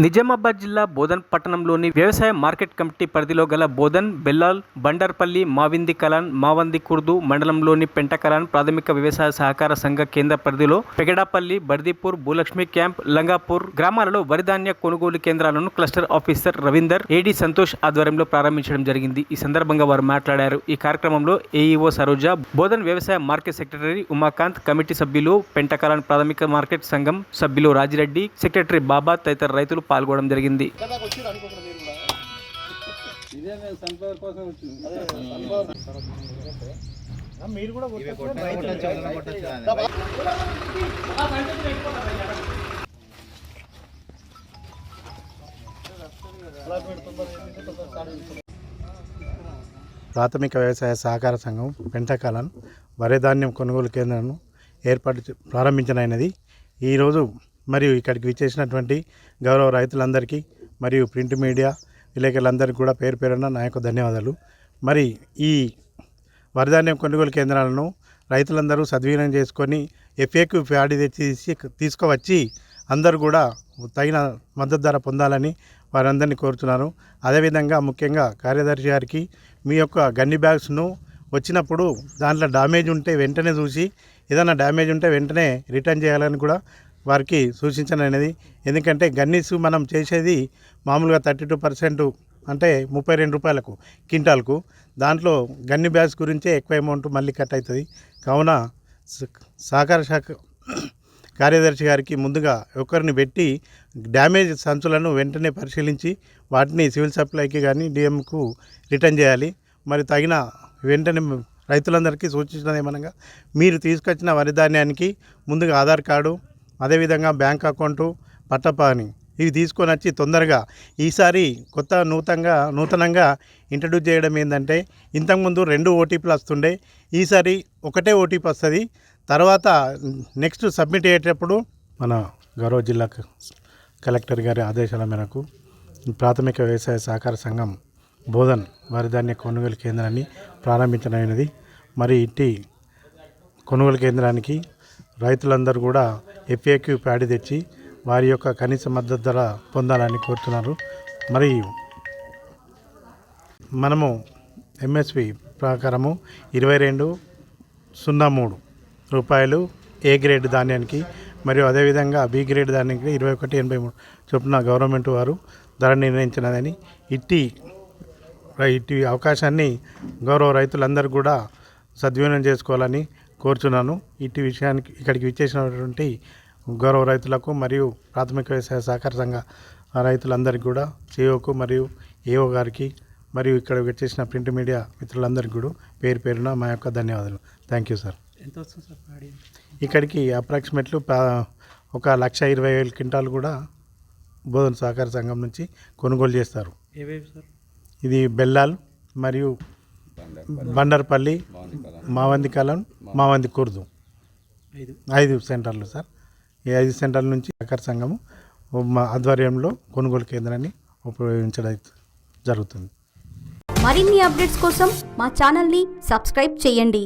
నిజామాబాద్ జిల్లా బోధన్ పట్టణంలోని వ్యవసాయ మార్కెట్ కమిటీ పరిధిలో గల బోధన్, బెల్లాల్, బండార్పల్లి, మావింది కలాన్, మావంది కుర్దు మండలంలోని పెంటకలాన్ ప్రాథమిక వ్యవసాయ సహకార సంఘ కేంద్ర పరిధిలో పెగడాపల్లి, బర్దీపూర్, భూలక్ష్మి క్యాంప్, లంగాపూర్ గ్రామాలలో వరి ధాన్య కొనుగోలు కేంద్రాలను క్లస్టర్ ఆఫీసర్ రవీందర్, ఏడీ సంతోష్ ఆధ్వర్యంలో ప్రారంభించడం జరిగింది. ఈ సందర్భంగా వారు మాట్లాడారు. ఈ కార్యక్రమంలో ఏఈఓ సరోజ, బోధన్ వ్యవసాయ మార్కెట్ సెక్రటరీ ఉమాకాంత్, కమిటీ సభ్యులు, పెంటకలాన్ ప్రాథమిక మార్కెట్ సంఘం సభ్యులు రాజిరెడ్డి, సెక్రటరీ బాబా తదితర రైతులు పాల్గొనడం జరిగింది. ప్రాథమిక వ్యవసాయ సహకార సంఘం పెంటకలాన్ వరి ధాన్యం కొనుగోలు కేంద్రాలను ప్రారంభించనైనది. ఈరోజు మరియు ఇక్కడికి విచ్చేసినటువంటి గౌరవ రైతులందరికీ మరియు ప్రింట్ మీడియా విలేకరులందరికీ కూడా పేరు పేరున నా యొక్క ధన్యవాదాలు. మరి ఈ వరిధాన్యం కొనుగోలు కేంద్రాలను రైతులందరూ సద్వినియోగం చేసుకొని FAQ ప్యాడీ తీసుకువచ్చి అందరూ కూడా తగిన మద్దతు ధర పొందాలని వారందరినీ కోరుతున్నాను. అదేవిధంగా ముఖ్యంగా కార్యదర్శి గారికి మీ యొక్క గన్ని బ్యాగ్స్ను వచ్చినప్పుడు దాంట్లో డ్యామేజ్ ఉంటే వెంటనే చూసి ఏదైనా డ్యామేజ్ ఉంటే వెంటనే రిటర్న్ చేయాలని కూడా వారికి సూచించననేది. ఎందుకంటే గన్నీస్ మనం చేసేది మామూలుగా 32% అంటే 32 రూపాయలకు క్వింటాల్కు. దాంట్లో గన్ని బ్యాగ్స్ గురించే ఎక్కువ అమౌంట్ మళ్ళీ కట్ అవుతుంది. కావున సహకార శాఖ కార్యదర్శి గారికి ముందుగా ఒకరిని పెట్టి డ్యామేజ్ సంచులను వెంటనే పరిశీలించి వాటిని సివిల్ సప్లైకి కానీ డిఎంకు రిటర్న్ చేయాలి. మరి తగిన వెంటనే రైతులందరికీ సూచించినది ఏమనగా మీరు తీసుకొచ్చిన వరి ధాన్యానికి ముందుగా ఆధార్ కార్డు, అదేవిధంగా బ్యాంక్ అకౌంటు, పట్టపాని ఇవి తీసుకొని వచ్చి తొందరగా ఈసారి నూతనంగా ఇంట్రడ్యూస్ చేయడం ఏంటంటే ఇంతకుముందు 2 OTPలు వస్తుండే, ఈసారి ఒకటే OTP వస్తుంది. తర్వాత నెక్స్ట్ సబ్మిట్ అయ్యేటప్పుడు మన గౌరవ జిల్లా కలెక్టర్ గారి ఆదేశాల మేరకు ప్రాథమిక వ్యవసాయ సహకార సంఘం బోధన్ వరిధాన్య కొనుగోలు కేంద్రాన్ని ప్రారంభించనైనది. మరి ఇట్టి కొనుగోలు కేంద్రానికి రైతులందరూ కూడా FAQ ప్యాడీ తెచ్చి వారి యొక్క కనీస మద్దతు ధర పొందాలని కోరుతున్నారు. మరి మనము MSP ప్రకారము 2203 రూపాయలు A గ్రేడ్ ధాన్యానికి మరియు అదేవిధంగా B గ్రేడ్ ధాన్యానికి 2183 చొప్పున గవర్నమెంట్ వారు ధర నిర్ణయించినదని ఇట్టి అవకాశాన్ని గౌరవ రైతులందరూ కూడా సద్వినియోగం చేసుకోవాలని కోరుచున్నాను. ఇట్టి విషయానికి ఇక్కడికి విచ్చేసినటువంటి గౌరవ రైతులకు మరియు ప్రాథమిక వ్యవసాయ సహకార సంఘ రైతులందరికీ కూడా CEOకు మరియు AO గారికి మరియు ఇక్కడ వచ్చేసిన ప్రింట్ మీడియా మిత్రులందరికీ కూడా పేరు పేరున మా యొక్క ధన్యవాదాలు. Thank you sir. ఎంత వస్తుంది సార్? ఇక్కడికి అప్రాక్సిమేట్లీ 1,20,000 క్వింటాలు కూడా బోధన సహకార సంఘం నుంచి కొనుగోలు చేస్తారు. ఇది బెల్లాల్ మరియు బండార్పల్లి, మావంది కలాన్, మావంది కుర్దు 5 సెంటర్లు సార్. ఈ 5 సెంటర్ల నుంచి సహకార సంఘము ఆధ్వర్యంలో కొనుగోలు కేంద్రాన్ని ఉపయోగించడం జరుగుతుంది. మరిన్ని అప్డేట్స్ కోసం మా ఛానల్ని సబ్స్క్రైబ్ చేయండి.